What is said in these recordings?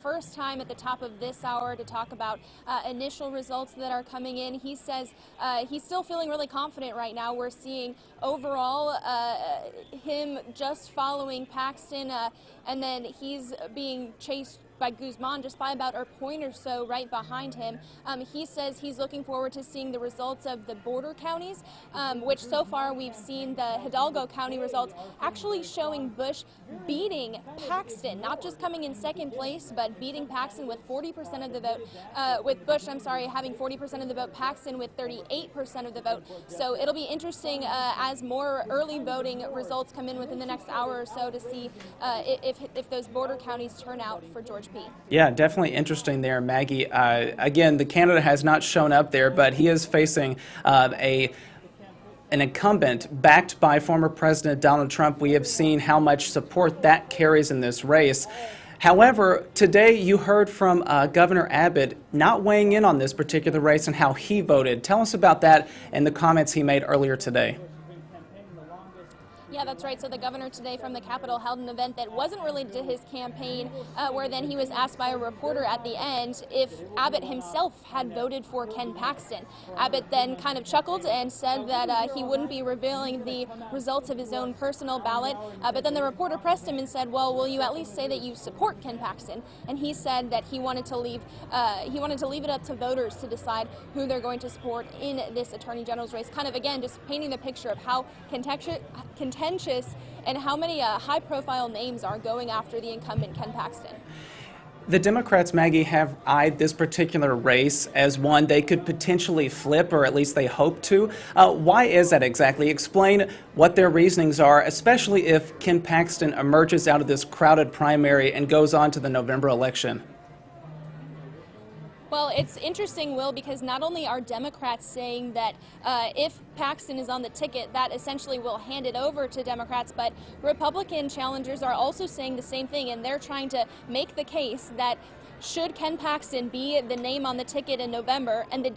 First time at the top of this hour to talk about initial results that are coming in. He says he's still feeling really confident right now. We're seeing overall him just following Paxton, and then he's being chased by Guzman just by about a point or so right behind him. He says he's looking forward to seeing the results of the border counties, which so far we've seen the Hidalgo County results actually showing Bush beating Paxton, not just coming in second place, but beating Paxton with 40% of the vote, with Bush, I'm sorry, having 40% of the vote, Paxton with 38% of the vote. So it'll be interesting as more early voting results come in within the next hour or so to see if those border counties turn out for George P. Yeah, definitely interesting there, Maggie. Again, the candidate has not shown up there, but he is facing an incumbent backed by former President Donald Trump. We have seen how much support that carries in this race. However, today you heard from Governor Abbott not weighing in on this particular race and how he voted. Tell us about that and the comments he made earlier today. Yeah, that's right. So the governor today from the Capitol held an event that wasn't related to his campaign, where then he was asked by a reporter at the end if Abbott himself had voted for Ken Paxton. Abbott then kind of chuckled and said that he wouldn't be revealing the results of his own personal ballot. But then the reporter pressed him and said, "Well, will you at least say that you support Ken Paxton?" And he said that he wanted to leave it up to voters to decide who they're going to support in this Attorney General's race. Kind of again just painting the picture of how contentious and how many high-profile names are going after the incumbent Ken Paxton. The Democrats, Maggie, have eyed this particular race as one they could potentially flip, or at least they hope to. Why is that exactly? Explain what their reasonings are, especially if Ken Paxton emerges out of this crowded primary and goes on to the November election. Well, it's interesting, Will, because not only are Democrats saying that if Paxton is on the ticket, that essentially will hand it over to Democrats, but Republican challengers are also saying the same thing, and they're trying to make the case that should Ken Paxton be the name on the ticket in November and the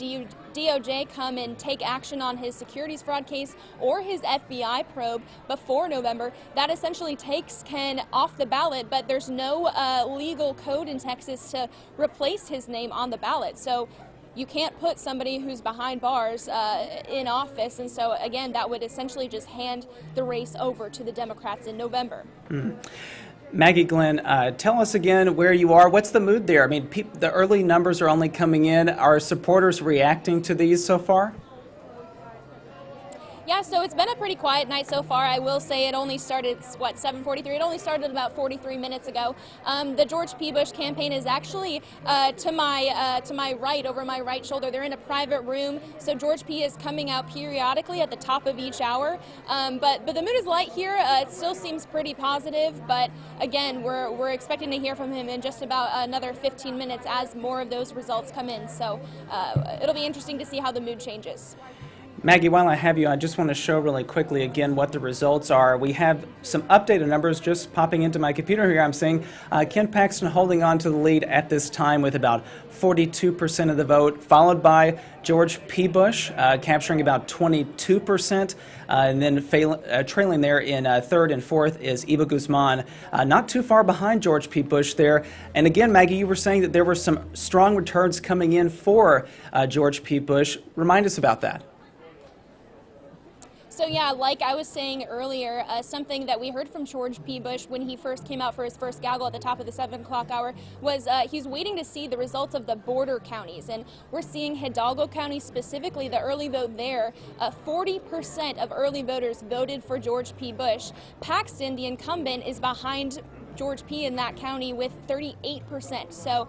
DOJ come and take action on his securities fraud case or his FBI probe before November, that essentially takes Ken off the ballot, but there's no legal code in Texas to replace his name on the ballot. So you can't put somebody who's behind bars in office, and so again, that would essentially just hand the race over to the Democrats in November. Mm-hmm. Maggie Glynn, tell us again where you are. What's the mood there? I mean, the early numbers are only coming in. Are supporters reacting to these so far? Yeah, so it's been a pretty quiet night so far. I will say it only started, what, 7:43? It only started about 43 minutes ago. The George P. Bush campaign is actually to my right, over my right shoulder. They're in a private room, so George P. is coming out periodically at the top of each hour. But the mood is light here. It still seems pretty positive, but again, we're expecting to hear from him in just about another 15 minutes as more of those results come in. So it'll be interesting to see how the mood changes. Maggie, while I have you, I just want to show really quickly again what the results are. We have some updated numbers just popping into my computer here. I'm seeing Ken Paxton holding on to the lead at this time with about 42% of the vote, followed by George P. Bush capturing about 22%, and then trailing there in third and fourth is Eva Guzman, not too far behind George P. Bush there. And again, Maggie, you were saying that there were some strong returns coming in for George P. Bush. Remind us about that. So yeah, like I was saying earlier, something that we heard from George P. Bush when he first came out for his first gaggle at the top of the 7 o'clock hour was he's waiting to see the results of the border counties. And we're seeing Hidalgo County specifically, the early vote there, 40% of early voters voted for George P. Bush. Paxton, the incumbent, is behind George P. in that county with 38%. So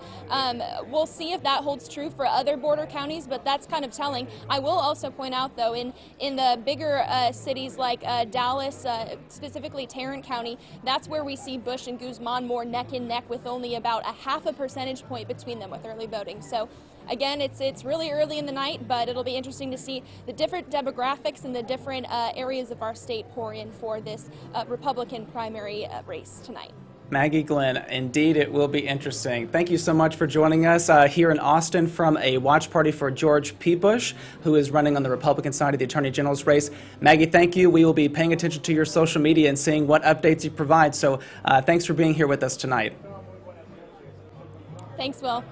we'll see if that holds true for other border counties, but that's kind of telling. I will also point out, though, in the bigger cities like Dallas, specifically Tarrant County, that's where we see Bush and Guzman more neck and neck with only about a half a percentage point between them with early voting. So again, it's really early in the night, but it'll be interesting to see the different demographics and the different areas of our state pour in for this Republican primary race tonight. Maggie Glynn, indeed it will be interesting. Thank you so much for joining us here in Austin from a watch party for George P. Bush, who is running on the Republican side of the Attorney General's race. Maggie, thank you. We will be paying attention to your social media and seeing what updates you provide. So thanks for being here with us tonight. Thanks, Will.